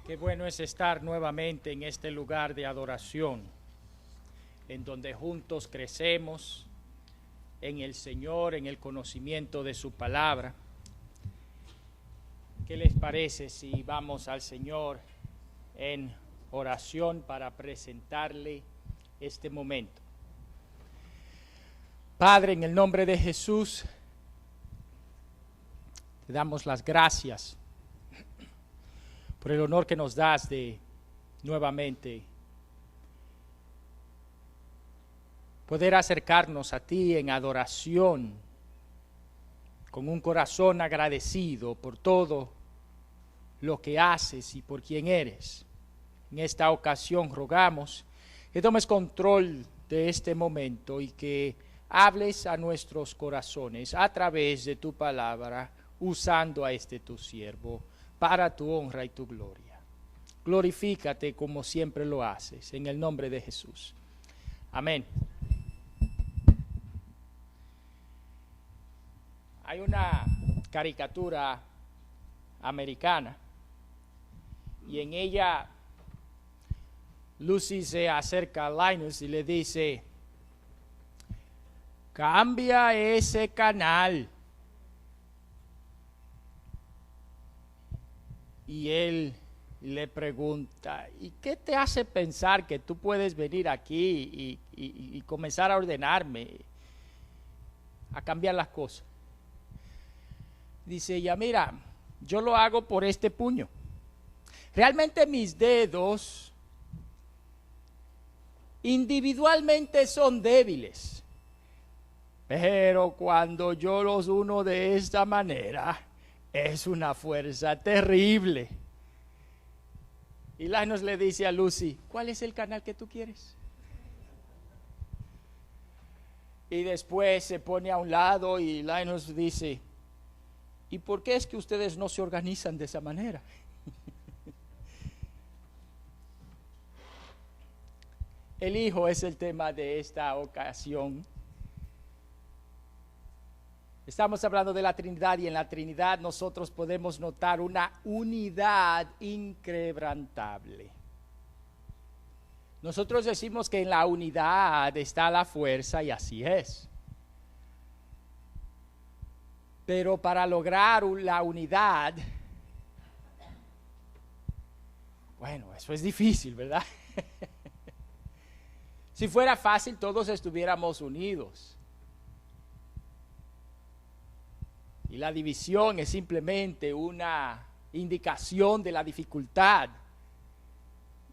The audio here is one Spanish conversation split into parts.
Qué bueno es estar nuevamente en este lugar de adoración, en donde juntos crecemos en el Señor, en el conocimiento de su palabra. ¿Qué les parece si vamos al Señor en oración para presentarle este momento? Padre, en el nombre de Jesús, te damos las gracias por el honor que nos das de nuevamente poder acercarnos a ti en adoración, con un corazón agradecido por todo lo que haces y por quien eres. En esta ocasión rogamos que tomes control de este momento y que hables a nuestros corazones a través de tu palabra, usando a este tu siervo para tu honra y tu gloria. Glorifícate como siempre lo haces, en el nombre de Jesús. Amén. Hay una caricatura americana y en ella Lucy se acerca a Linus y le dice: cambia ese canal. Y él le pregunta: ¿y qué te hace pensar que tú puedes venir aquí y comenzar a ordenarme, a cambiar las cosas? Dice ella: mira, yo lo hago por este puño. Realmente mis dedos individualmente son débiles, pero cuando yo los uno de esta manera, es una fuerza terrible. Y Linus le dice a Lucy: ¿cuál es el canal que tú quieres? Y después se pone a un lado y Linus dice: ¿y por qué es que ustedes no se organizan de esa manera? El Hijo es el tema de esta ocasión. Estamos hablando de la Trinidad y en la Trinidad nosotros podemos notar una unidad inquebrantable. Nosotros decimos que en la unidad está la fuerza y así es. Pero para lograr la unidad, bueno, eso es difícil, ¿verdad? Si fuera fácil, todos estuviéramos unidos. Y la división es simplemente una indicación de la dificultad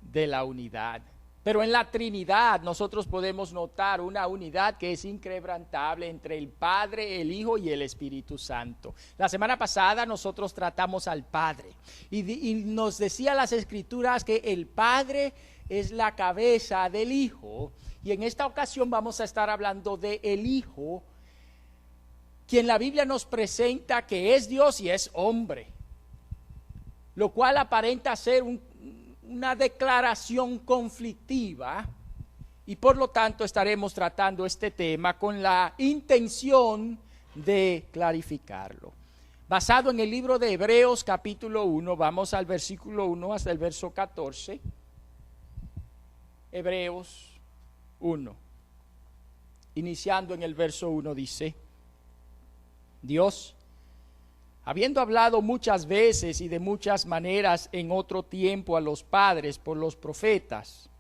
de la unidad. Pero en la Trinidad nosotros podemos notar una unidad que es inquebrantable entre el Padre, el Hijo y el Espíritu Santo. La semana pasada nosotros tratamos al Padre y nos decía las Escrituras que el Padre es la cabeza del Hijo. Y en esta ocasión vamos a estar hablando de el Hijo, quien la Biblia nos presenta que es Dios y es hombre, lo cual aparenta ser una declaración conflictiva, y por lo tanto estaremos tratando este tema con la intención de clarificarlo. Basado en el libro de Hebreos capítulo 1, vamos al versículo 1 hasta el verso 14. Hebreos 1, iniciando en el verso 1, dice: Dios, habiendo hablado muchas veces y de muchas maneras en otro tiempo a los padres por los profetas,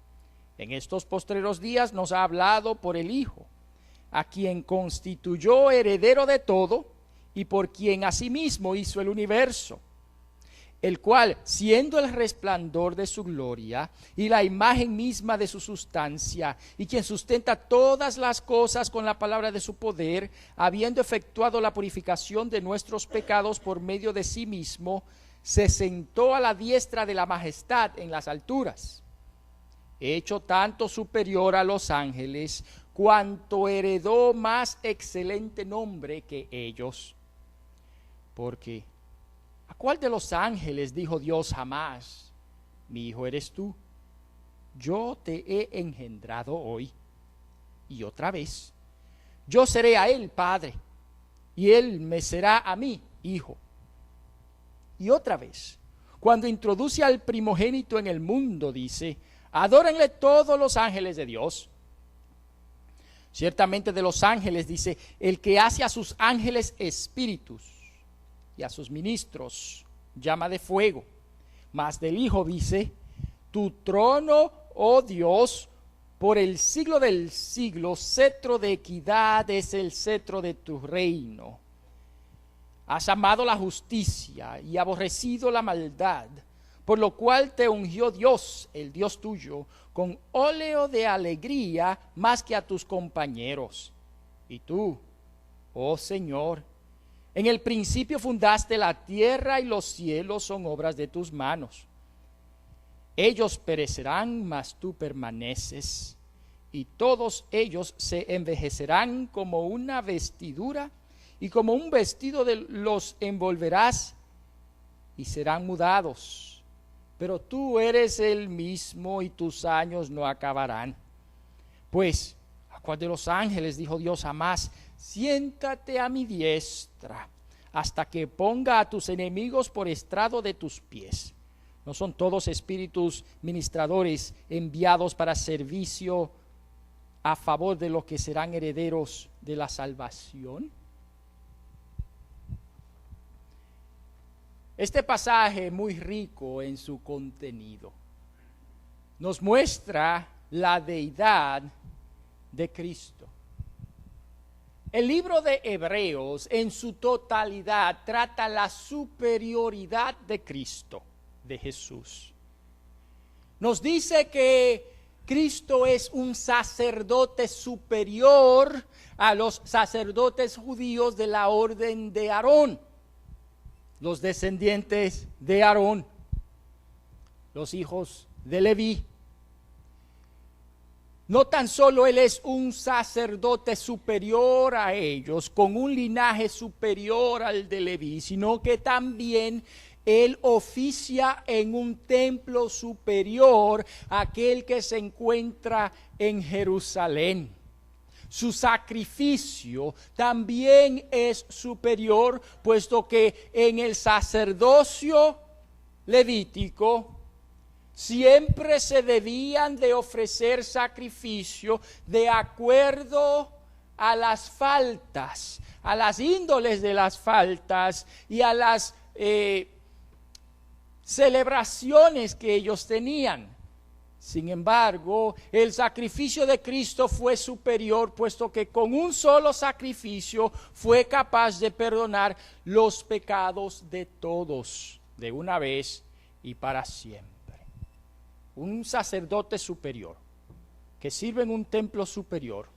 en estos postreros días nos ha hablado por el Hijo, a quien constituyó heredero de todo y por quien asimismo hizo el universo, el cual, siendo el resplandor de su gloria y la imagen misma de su sustancia, y quien sustenta todas las cosas con la palabra de su poder, habiendo efectuado la purificación de nuestros pecados por medio de sí mismo, se sentó a la diestra de la majestad en las alturas, hecho tanto superior a los ángeles, cuanto heredó más excelente nombre que ellos. Porque ¿a cuál de los ángeles dijo Dios jamás: mi hijo eres tú, yo te he engendrado hoy? Y otra vez: yo seré a él padre, y él me será a mí hijo. Y otra vez: cuando introduce al primogénito en el mundo, dice: adórenle todos los ángeles de Dios. Ciertamente de los ángeles dice: el que hace a sus ángeles espíritus y a sus ministros llama de fuego. Mas del Hijo dice: tu trono, oh Dios, por el siglo del siglo, cetro de equidad es el cetro de tu reino. Has amado la justicia y aborrecido la maldad, por lo cual te ungió Dios, el Dios tuyo, con óleo de alegría más que a tus compañeros. Y tú, oh Señor, en el principio fundaste la tierra y los cielos son obras de tus manos. Ellos perecerán, mas tú permaneces, y todos ellos se envejecerán como una vestidura, y como un vestido los envolverás, y serán mudados. Pero tú eres el mismo, y tus años no acabarán. Pues, ¿a cuál de los ángeles dijo Dios jamás: siéntate a mi diestra, hasta que ponga a tus enemigos por estrado de tus pies? ¿No son todos espíritus ministradores enviados para servicio a favor de los que serán herederos de la salvación? Este pasaje, muy rico en su contenido, nos muestra la deidad de Cristo. El libro de Hebreos en su totalidad trata la superioridad de Cristo, de Jesús. Nos dice que Cristo es un sacerdote superior a los sacerdotes judíos de la orden de Aarón, los descendientes de Aarón, los hijos de Leví. No tan solo Él es un sacerdote superior a ellos, con un linaje superior al de Leví, sino que también Él oficia en un templo superior a aquel que se encuentra en Jerusalén. Su sacrificio también es superior, puesto que en el sacerdocio levítico siempre se debían de ofrecer sacrificio de acuerdo a las faltas, a las índoles de las faltas y a las celebraciones que ellos tenían. Sin embargo, el sacrificio de Cristo fue superior, puesto que con un solo sacrificio fue capaz de perdonar los pecados de todos, de una vez y para siempre. Un sacerdote superior, que sirve en un templo superior,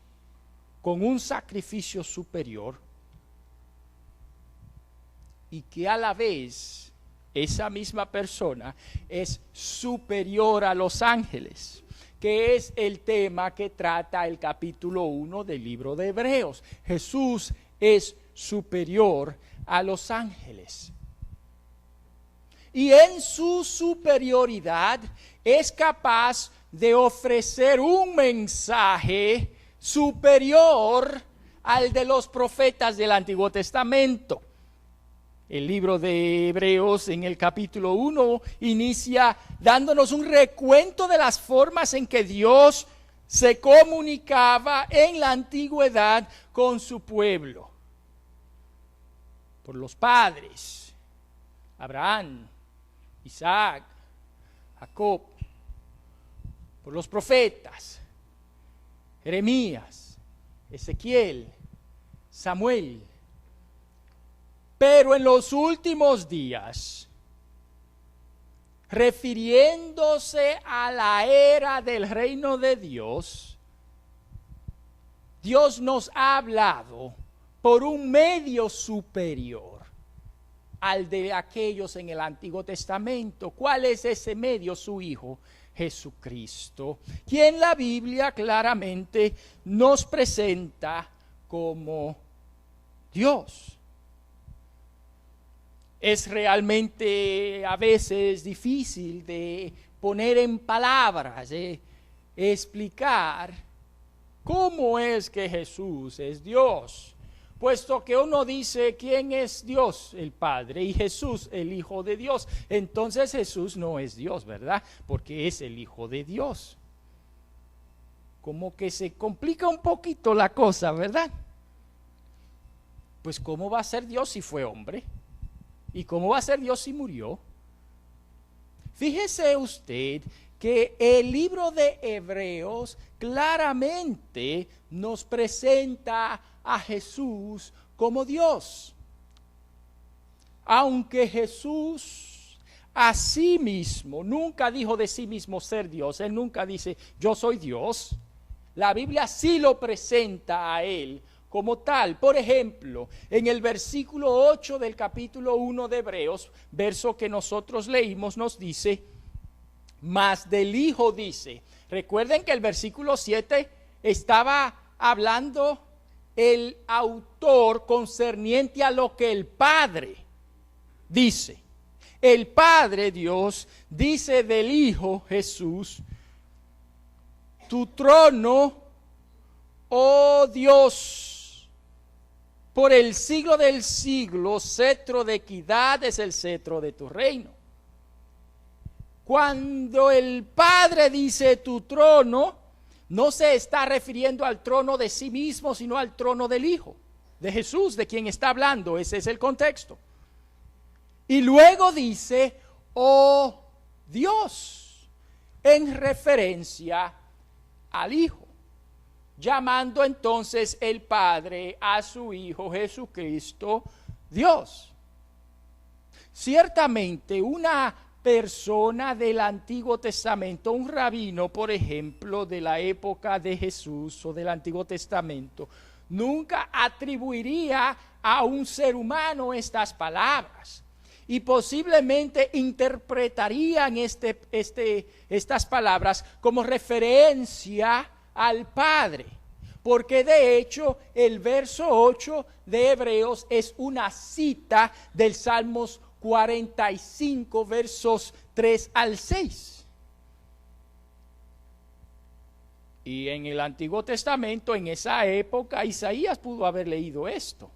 con un sacrificio superior, y que a la vez esa misma persona es superior a los ángeles, que es el tema que trata el capítulo 1 del libro de Hebreos. Jesús es superior a los ángeles. Y en su superioridad es capaz de ofrecer un mensaje superior al de los profetas del Antiguo Testamento. El libro de Hebreos en el capítulo 1 inicia dándonos un recuento de las formas en que Dios se comunicaba en la antigüedad con su pueblo. Por los padres, Abraham, Isaac, Jacob. Por los profetas, Jeremías, Ezequiel, Samuel. Pero en los últimos días, refiriéndose a la era del reino de Dios, Dios nos ha hablado por un medio superior al de aquellos en el Antiguo Testamento. ¿Cuál es ese medio? Su Hijo Jesucristo, quien la Biblia claramente nos presenta como Dios. Es realmente a veces difícil de poner en palabras, explicar cómo es que Jesús es Dios. puesto que uno dice quién es Dios, el Padre, y Jesús, el Hijo de Dios. Entonces Jesús no es Dios, ¿verdad? Porque es el Hijo de Dios. Como que se complica un poquito la cosa, ¿verdad? Pues ¿cómo va a ser Dios si fue hombre? ¿Y cómo va a ser Dios si murió? Fíjese usted que el libro de Hebreos claramente nos presenta a Jesús como Dios. Aunque Jesús a sí mismo nunca dijo de sí mismo ser Dios, él nunca dice yo soy Dios, la Biblia sí lo presenta a él como tal. Por ejemplo, en el versículo 8 del capítulo 1 de Hebreos, verso que nosotros leímos, nos dice, mas del Hijo dice. Recuerden que el versículo 7 estaba hablando el autor concerniente a lo que el Padre dice. El Padre Dios dice del Hijo Jesús, tu trono, oh Dios, por el siglo del siglo, cetro de equidad es el cetro de tu reino. Cuando el Padre dice tu trono, no se está refiriendo al trono de sí mismo, sino al trono del Hijo, de Jesús, de quien está hablando. Ese es el contexto. Y luego dice, oh Dios, en referencia al Hijo, llamando entonces el Padre a su Hijo Jesucristo Dios. Ciertamente una persona del Antiguo Testamento, un rabino, por ejemplo, de la época de Jesús o del Antiguo Testamento, nunca atribuiría a un ser humano estas palabras. Y posiblemente interpretarían estas palabras como referencia al Padre, porque de hecho el verso 8 de Hebreos es una cita del Salmos 45, versos 3 al 6. Y en el Antiguo Testamento, en esa época, Isaías pudo haber leído esto.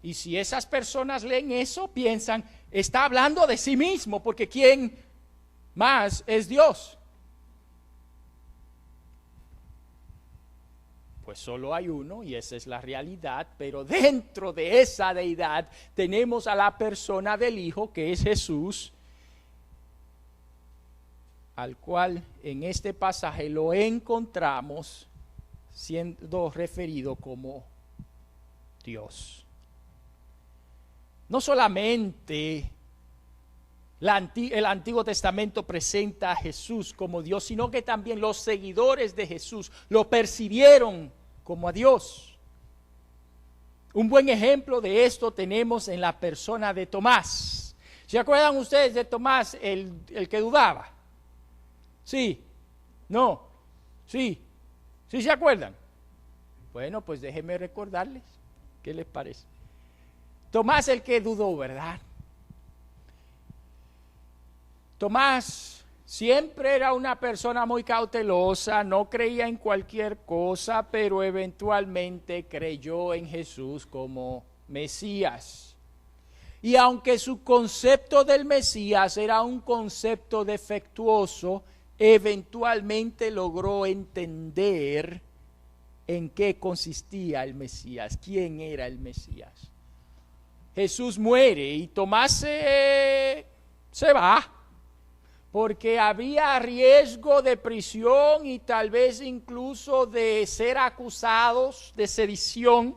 Y si esas personas leen eso, piensan, está hablando de sí mismo, porque ¿quién más es Dios? Pues solo hay uno y esa es la realidad, pero dentro de esa deidad tenemos a la persona del Hijo, que es Jesús, al cual en este pasaje lo encontramos siendo referido como Dios. No solamente el Antiguo Testamento presenta a Jesús como Dios, sino que también los seguidores de Jesús lo percibieron como a Dios. Un buen ejemplo de esto tenemos en la persona de Tomás. ¿Se acuerdan ustedes de Tomás, el que dudaba? Sí, no, sí, sí se acuerdan. Bueno, pues déjenme recordarles, ¿qué les parece? Tomás el que dudó, ¿verdad? Tomás siempre era una persona muy cautelosa, no creía en cualquier cosa, pero eventualmente creyó en Jesús como Mesías. Y aunque su concepto del Mesías era un concepto defectuoso, eventualmente logró entender en qué consistía el Mesías, quién era el Mesías. Jesús muere y Tomás se va, porque había riesgo de prisión y tal vez incluso de ser acusados de sedición,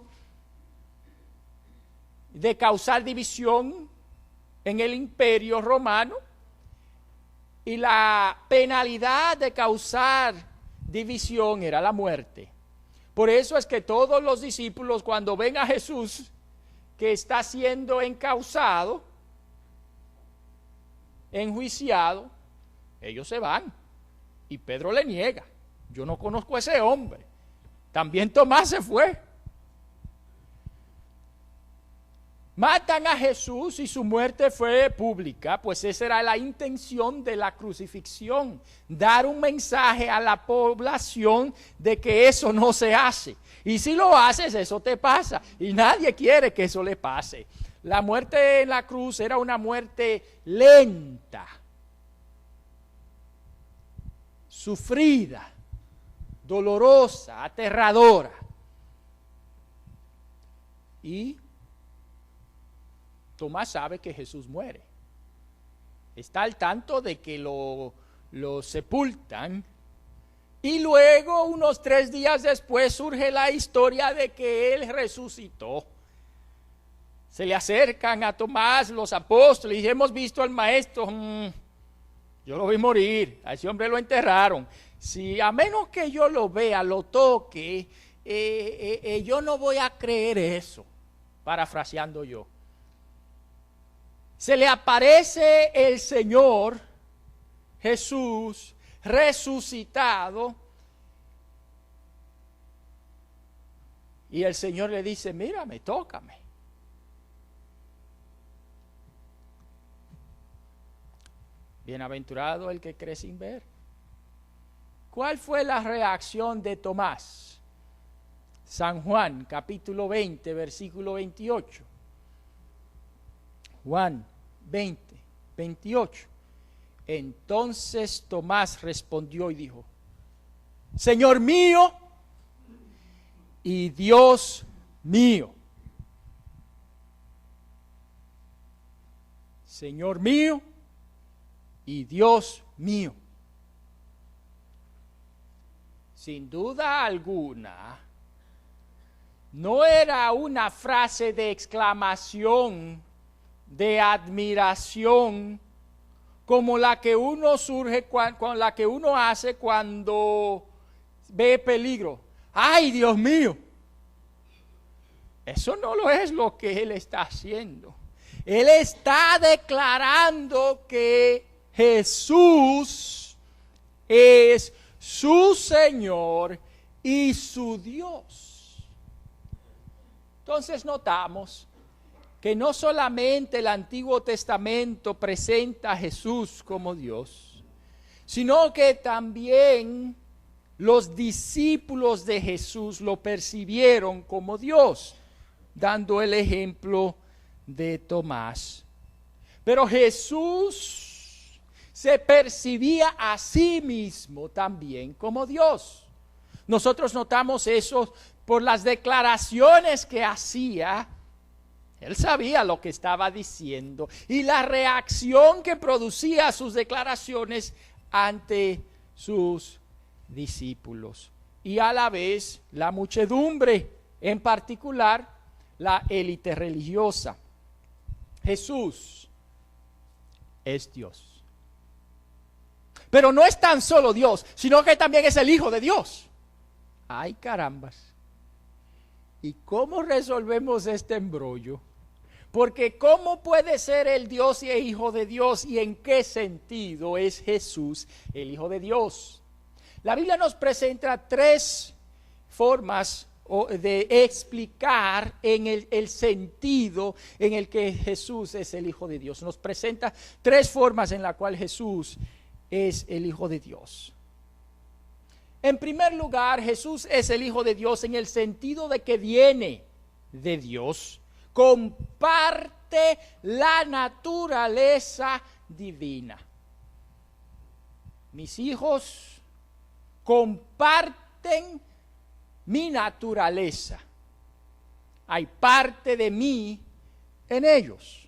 de causar división en el Imperio Romano, y la penalidad de causar división era la muerte. Por eso es que todos los discípulos, cuando ven a Jesús que está siendo encausado, enjuiciado, ellos se van. Y Pedro le niega, yo no conozco a ese hombre. También Tomás se fue. Matan a Jesús y su muerte fue pública, pues esa era la intención de la crucifixión, dar un mensaje a la población de que eso no se hace. Y si lo haces, eso te pasa, y nadie quiere que eso le pase. La muerte en la cruz era una muerte lenta, sufrida, dolorosa, aterradora. Y Tomás sabe que Jesús muere. Está al tanto de que lo sepultan. Y luego, unos 3 días después, surge la historia de que Él resucitó. Se le acercan a Tomás los apóstoles y hemos visto al maestro. Yo lo vi morir, a ese hombre lo enterraron. Si a menos que yo lo vea, lo toque, yo no voy a creer eso, parafraseando yo. Se le aparece el Señor Jesús resucitado y el Señor le dice, mírame, tócame. Bienaventurado el que cree sin ver. ¿Cuál fue la reacción de Tomás? San Juan, capítulo 20, versículo 28. Juan 20, 28. Entonces Tomás respondió y dijo, Señor mío y Dios mío. Señor mío y Dios mío. Sin duda alguna, no era una frase de exclamación, de admiración, como la que uno surge con la que uno hace cuando ve peligro. ¡Ay, Dios mío! Eso no lo es lo que él está haciendo. Él está declarando que Jesús es su Señor y su Dios. Entonces notamos que no solamente el Antiguo Testamento presenta a Jesús como Dios, sino que también los discípulos de Jesús lo percibieron como Dios, dando el ejemplo de Tomás. Pero Jesús se percibía a sí mismo también como Dios. Nosotros notamos eso por las declaraciones que hacía. Él sabía lo que estaba diciendo y la reacción que producía sus declaraciones ante sus discípulos. Y a la vez la muchedumbre, en particular la élite religiosa. Jesús es Dios. Pero no es tan solo Dios, sino que también es el Hijo de Dios. ¡Ay, carambas! ¿Y cómo resolvemos este embrollo? Porque ¿cómo puede ser el Dios y el Hijo de Dios? ¿Y en qué sentido es Jesús el Hijo de Dios? La Biblia nos presenta 3 formas de explicar en el sentido en el que Jesús es el Hijo de Dios. Nos presenta 3 formas en las cuales Jesús es el Hijo de Dios. En primer lugar, Jesús es el Hijo de Dios en el sentido de que viene de Dios, comparte la naturaleza divina. Mis hijos comparten mi naturaleza. Hay parte de mí en ellos.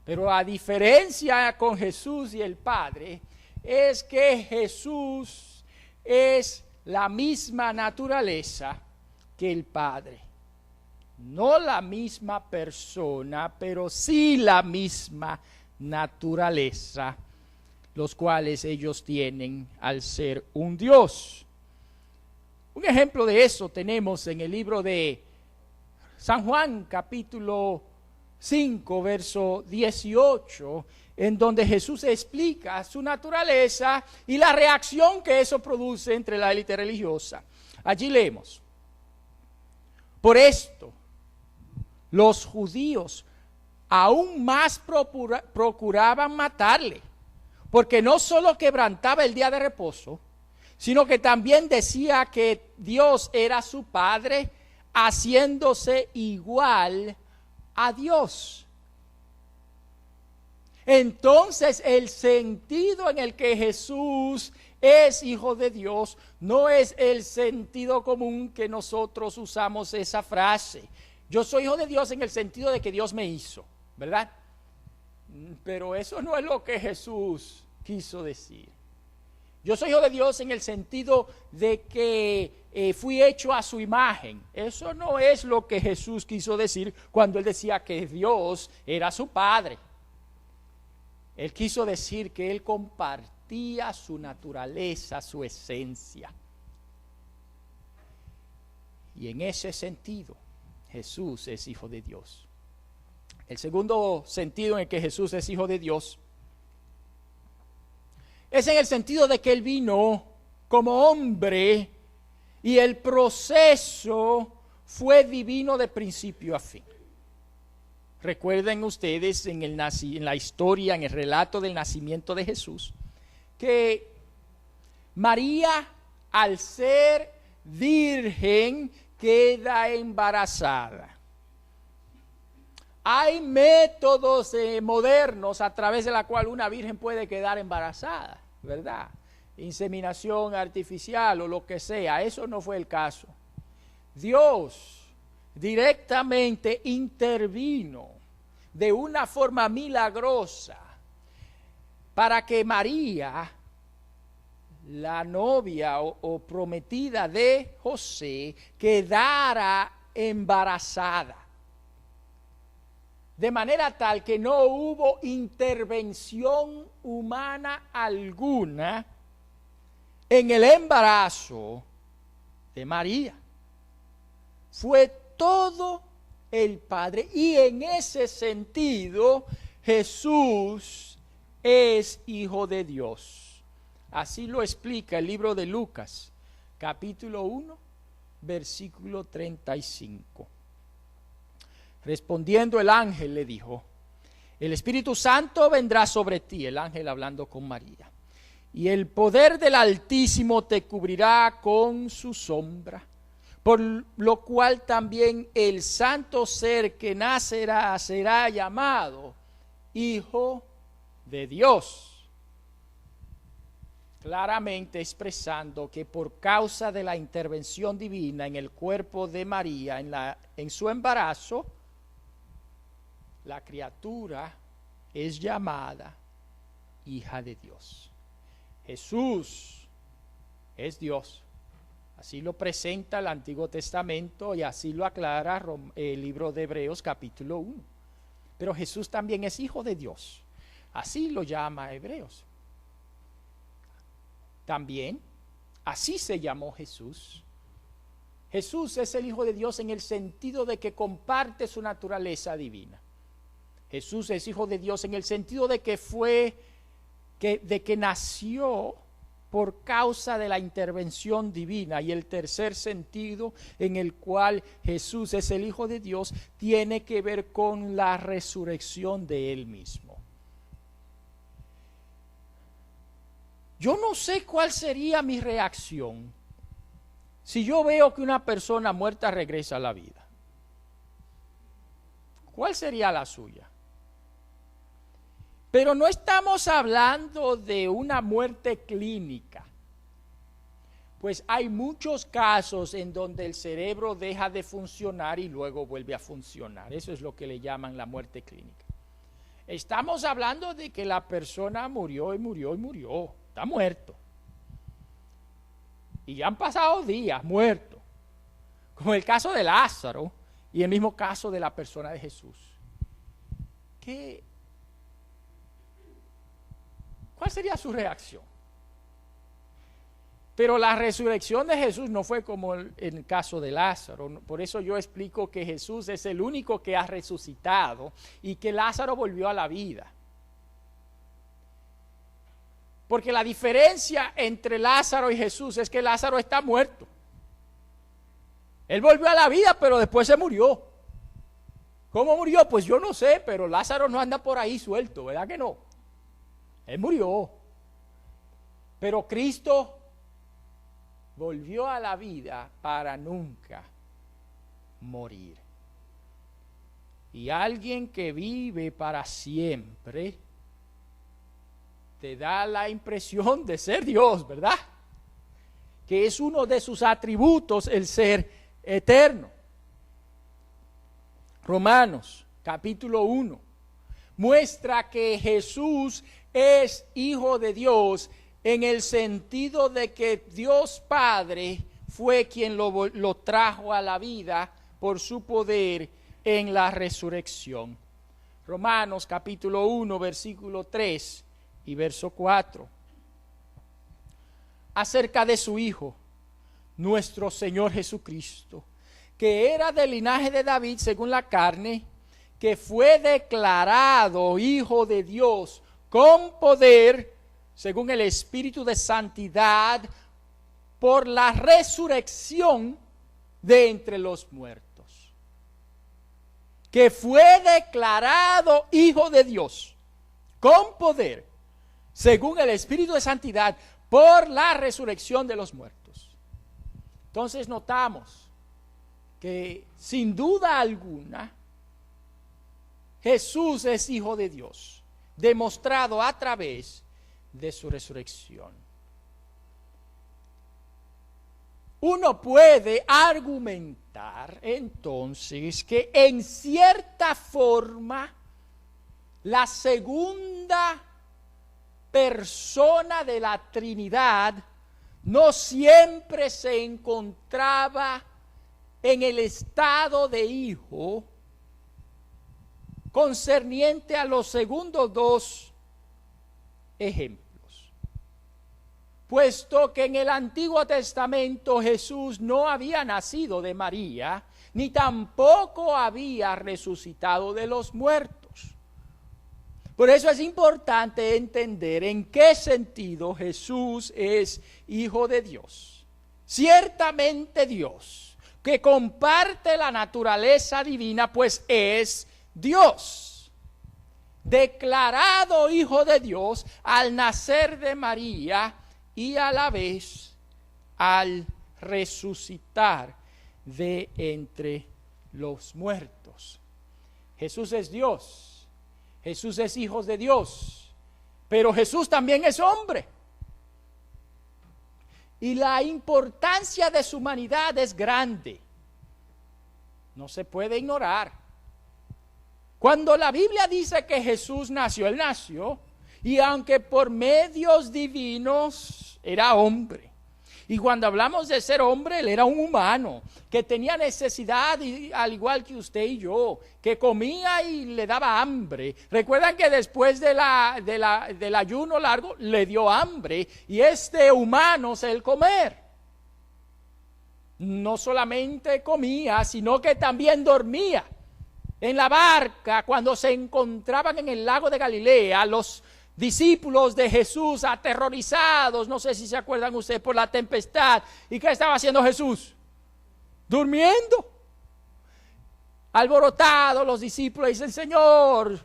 Pero a diferencia con Jesús y el Padre, es que Jesús es la misma naturaleza que el Padre. No la misma persona, pero sí la misma naturaleza, los cuales ellos tienen al ser un Dios. Un ejemplo de eso tenemos en el libro de San Juan, capítulo 5, verso 18, en donde Jesús explica su naturaleza y la reacción que eso produce entre la élite religiosa. Allí leemos: por esto los judíos aún más procuraban matarle, porque no solo quebrantaba el día de reposo, sino que también decía que Dios era su Padre, haciéndose igual a Dios. Entonces, el sentido en el que Jesús es hijo de Dios no es el sentido común que nosotros usamos esa frase. Yo soy hijo de Dios en el sentido de que Dios me hizo, ¿verdad? Pero eso no es lo que Jesús quiso decir. Yo soy hijo de Dios en el sentido de que fui hecho a su imagen. Eso no es lo que Jesús quiso decir cuando él decía que Dios era su Padre. Él quiso decir que él compartía su naturaleza, su esencia. Y en ese sentido, Jesús es hijo de Dios. El segundo sentido en el que Jesús es hijo de Dios es en el sentido de que él vino como hombre y el proceso fue divino de principio a fin. Recuerden ustedes en la historia, en el relato del nacimiento de Jesús, que María, al ser virgen, queda embarazada. Hay métodos modernos a través de la cual una virgen puede quedar embarazada, ¿verdad? Inseminación artificial o lo que sea, eso no fue el caso. Dios directamente intervino de una forma milagrosa para que María, la novia o prometida de José, quedara embarazada. De manera tal que no hubo intervención humana alguna en el embarazo de María. Fue todo el Padre, y en ese sentido Jesús es hijo de Dios. Así lo explica el libro de Lucas, capítulo 1, versículo 35. Respondiendo el ángel le dijo: el Espíritu Santo vendrá sobre ti, el ángel hablando con María, y el poder del Altísimo te cubrirá con su sombra. Por lo cual también el santo ser que nacerá será llamado Hijo de Dios. Claramente expresando que por causa de la intervención divina en el cuerpo de María, en su embarazo, la criatura es llamada hija de Dios. Jesús es Dios. Así lo presenta el Antiguo Testamento y así lo aclara el libro de Hebreos capítulo 1. Pero Jesús también es hijo de Dios. Así lo llama Hebreos. También, así se llamó Jesús. Jesús es el hijo de Dios en el sentido de que comparte su naturaleza divina. Jesús es hijo de Dios en el sentido de que nació por causa de la intervención divina. Y el tercer sentido en el cual Jesús es el Hijo de Dios tiene que ver con la resurrección de Él mismo. Yo no sé cuál sería mi reacción si yo veo que una persona muerta regresa a la vida. ¿Cuál sería la suya? Pero no estamos hablando de una muerte clínica, pues hay muchos casos en donde el cerebro deja de funcionar y luego vuelve a funcionar. Eso es lo que le llaman la muerte clínica. Estamos hablando de que la persona murió y murió y murió, está muerto. Y ya han pasado días muerto, como el caso de Lázaro y el mismo caso de la persona de Jesús. ¿Cuál sería su reacción? Pero la resurrección de Jesús no fue como en el caso de Lázaro. Por eso yo explico que Jesús es el único que ha resucitado y que Lázaro volvió a la vida. Porque la diferencia entre Lázaro y Jesús es que Lázaro está muerto. Él volvió a la vida, pero después se murió. ¿Cómo murió? Pues yo no sé, pero Lázaro no anda por ahí suelto, ¿verdad que no? Él murió. Pero Cristo volvió a la vida para nunca morir. Y alguien que vive para siempre te da la impresión de ser Dios, ¿verdad? Que es uno de sus atributos el ser eterno. Romanos capítulo 1 muestra que Jesús es hijo de Dios en el sentido de que Dios Padre fue quien lo trajo a la vida por su poder en la resurrección. Romanos capítulo 1 versículo 3 y verso 4. Acerca de su Hijo, nuestro Señor Jesucristo, que era del linaje de David según la carne, que fue declarado Hijo de Dios con poder, según el Espíritu de Santidad, por la resurrección de entre los muertos. Que fue declarado Hijo de Dios con poder, según el Espíritu de Santidad, por la resurrección de los muertos. Entonces notamos que sin duda alguna Jesús es Hijo de Dios, demostrado a través de su resurrección. Uno puede argumentar entonces que en cierta forma la segunda persona de la Trinidad no siempre se encontraba en el estado de hijo concerniente a los segundos dos ejemplos. Puesto que en el Antiguo Testamento Jesús no había nacido de María, ni tampoco había resucitado de los muertos. Por eso es importante entender en qué sentido Jesús es Hijo de Dios. Ciertamente Dios, que comparte la naturaleza divina, pues es Dios, declarado Hijo de Dios al nacer de María y a la vez al resucitar de entre los muertos. Jesús es Dios. Jesús es Hijo de Dios, pero Jesús también es hombre. Y la importancia de su humanidad es grande. No se puede ignorar. Cuando la Biblia dice que Jesús nació, Él nació, y aunque por medios divinos era hombre. Y cuando hablamos de ser hombre, Él era un humano, que tenía necesidad, al igual que usted y yo, que comía y le daba hambre. Recuerdan que después del ayuno largo, le dio hambre, y es de humanos el comer. No solamente comía, sino que también dormía. En la barca, cuando se encontraban en el lago de Galilea, los discípulos de Jesús aterrorizados, no sé si se acuerdan ustedes, por la tempestad. ¿Y qué estaba haciendo Jesús? Durmiendo. Alborotados los discípulos dicen: Señor,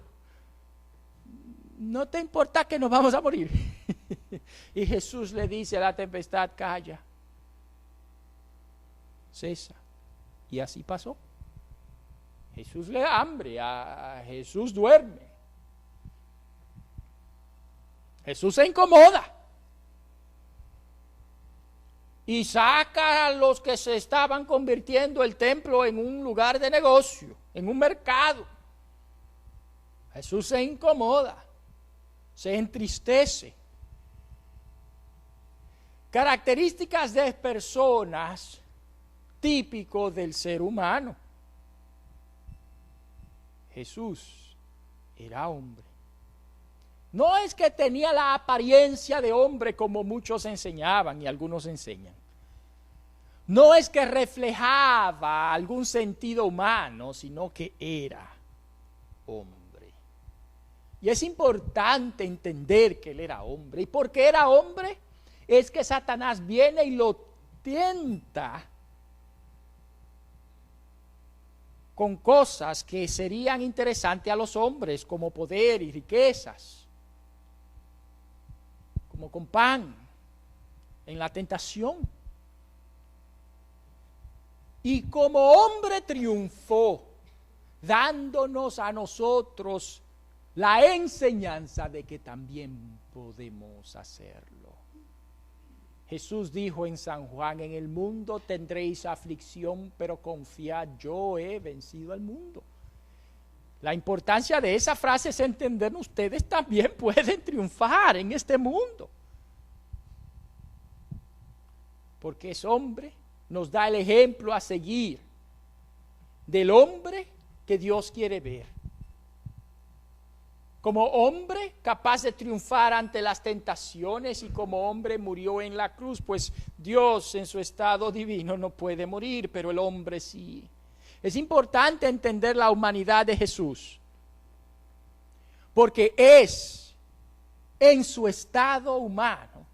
¿no te importa que nos vamos a morir? Y Jesús le dice a la tempestad: calla, cesa. Y así pasó. Jesús le da hambre, a Jesús duerme. Jesús se incomoda y saca a los que se estaban convirtiendo el templo en un lugar de negocio, en un mercado. Jesús se incomoda, se entristece. Características de personas típicos del ser humano. Jesús era hombre. No es que tenía la apariencia de hombre como muchos enseñaban y algunos enseñan. No es que reflejaba algún sentido humano, sino que era hombre. Y es importante entender que él era hombre. ¿Y por qué era hombre? Es que Satanás viene y lo tienta con cosas que serían interesantes a los hombres, como poder y riquezas, como con pan, en la tentación. Y como hombre triunfó, dándonos a nosotros la enseñanza de que también podemos hacerlo. Jesús dijo en San Juan: en el mundo tendréis aflicción, pero confiad, yo he vencido al mundo. La importancia de esa frase es entender: ustedes también pueden triunfar en este mundo. Porque ese hombre nos da el ejemplo a seguir del hombre que Dios quiere ver. Como hombre capaz de triunfar ante las tentaciones, y como hombre murió en la cruz, pues Dios en su estado divino no puede morir, pero el hombre sí. Es importante entender la humanidad de Jesús, porque es en su estado humano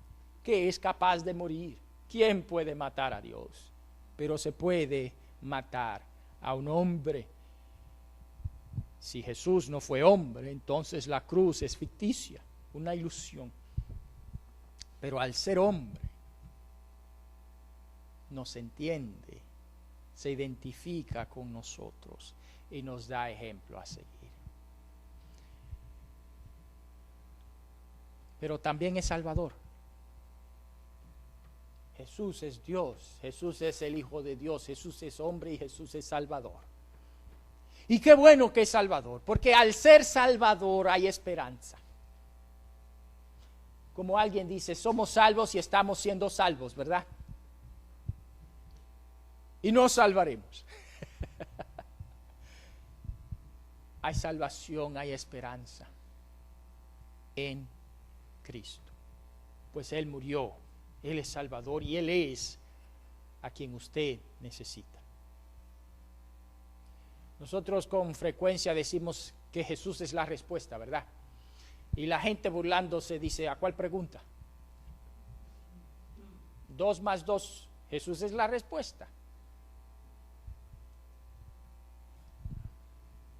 que es capaz de morir. ¿Quién puede matar a Dios? Pero se puede matar a un hombre. Si Jesús no fue hombre, entonces la cruz es ficticia, una ilusión. Pero al ser hombre, nos entiende, se identifica con nosotros y nos da ejemplo a seguir. Pero también es Salvador. Jesús es Dios, Jesús es el Hijo de Dios, Jesús es hombre y Jesús es Salvador. Y qué bueno que es Salvador, porque al ser Salvador hay esperanza. Como alguien dice, somos salvos y estamos siendo salvos, ¿verdad? Y nos salvaremos. Hay salvación, hay esperanza en Cristo. Pues Él murió, Él es Salvador y Él es a quien usted necesita. Nosotros con frecuencia decimos que Jesús es la respuesta, ¿verdad? Y la gente burlándose dice: ¿a cuál pregunta? 2 más 2, Jesús es la respuesta.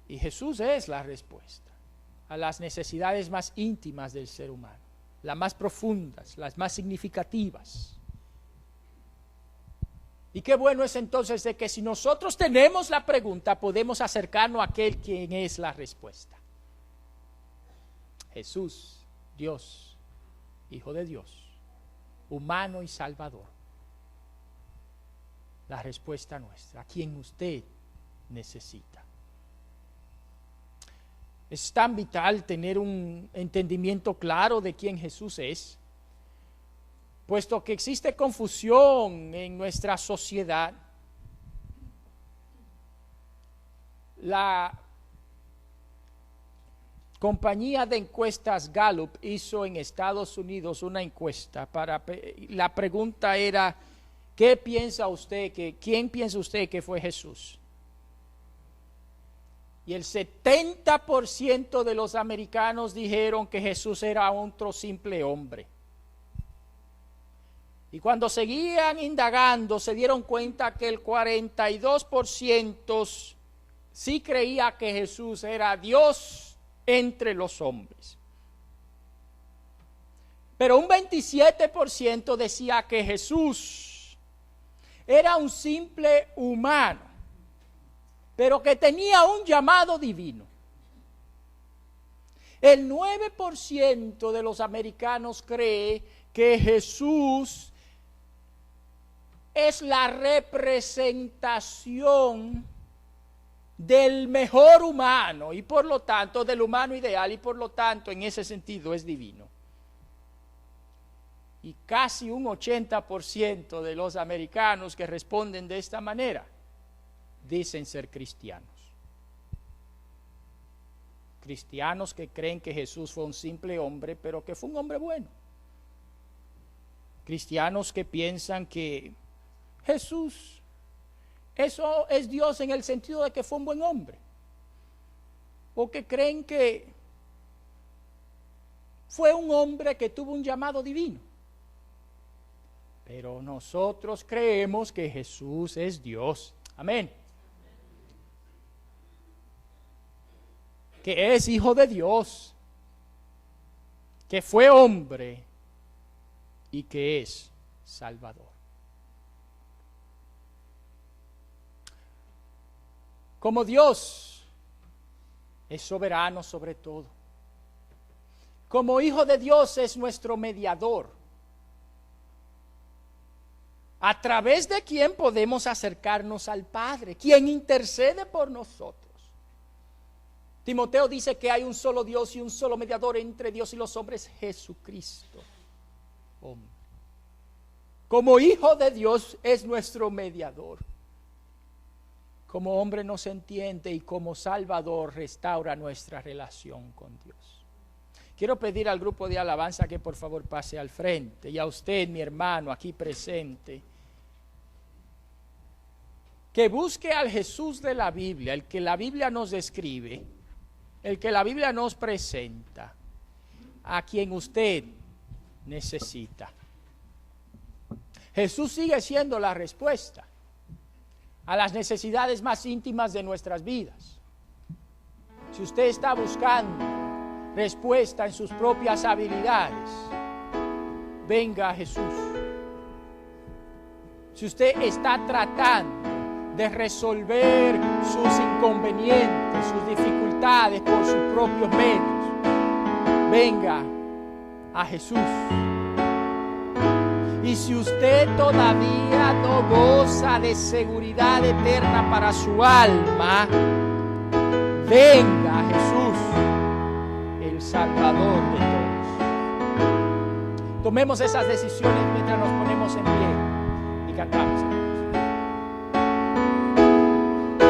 Y Jesús es la respuesta a las necesidades más íntimas del ser humano, las más profundas, las más significativas. Y qué bueno es entonces de que si nosotros tenemos la pregunta, podemos acercarnos a aquel quien es la respuesta. Jesús, Dios, Hijo de Dios, humano y Salvador. La respuesta nuestra, a quien usted necesita. Es tan vital tener un entendimiento claro de quién Jesús es, puesto que existe confusión en nuestra sociedad. La compañía de encuestas Gallup hizo en Estados Unidos una encuesta la pregunta era: ¿quién piensa usted que fue Jesús? Y el 70% de los americanos dijeron que Jesús era otro simple hombre. Y cuando seguían indagando, se dieron cuenta que el 42% sí creía que Jesús era Dios entre los hombres. Pero un 27% decía que Jesús era un simple humano, pero que tenía un llamado divino. El 9% de los americanos cree que Jesús es la representación del mejor humano y por lo tanto del humano ideal, y por lo tanto en ese sentido es divino. Y casi un 80% de los americanos que responden de esta manera dicen ser cristianos. Cristianos que creen que Jesús fue un simple hombre, pero que fue un hombre bueno. Cristianos que piensan que Jesús, eso es Dios en el sentido de que fue un buen hombre. O que creen que fue un hombre que tuvo un llamado divino. Pero nosotros creemos que Jesús es Dios. Amén. que es hijo de Dios, que fue hombre y que es Salvador. Como Dios es soberano sobre todo, como hijo de Dios es nuestro mediador, a través de quien podemos acercarnos al Padre, quien intercede por nosotros. Timoteo dice que hay un solo Dios y un solo mediador entre Dios y los hombres, Jesucristo, hombre. Como hijo de Dios es nuestro mediador. Como hombre nos entiende y como Salvador restaura nuestra relación con Dios. Quiero pedir al grupo de alabanza que por favor pase al frente, y a usted, mi hermano, aquí presente, que busque al Jesús de la Biblia, el que la Biblia nos describe, el que la Biblia nos presenta, a quien usted necesita. Jesús sigue siendo la respuesta a las necesidades más íntimas de nuestras vidas. Si usted está buscando respuesta en sus propias habilidades, venga a Jesús. Si usted está tratando de resolver sus inconvenientes, sus dificultades por sus propios medios, venga a Jesús. Y si usted todavía no goza de seguridad eterna para su alma, venga a Jesús, el Salvador de todos. Tomemos esas decisiones mientras nos ponemos en pie y cantamos.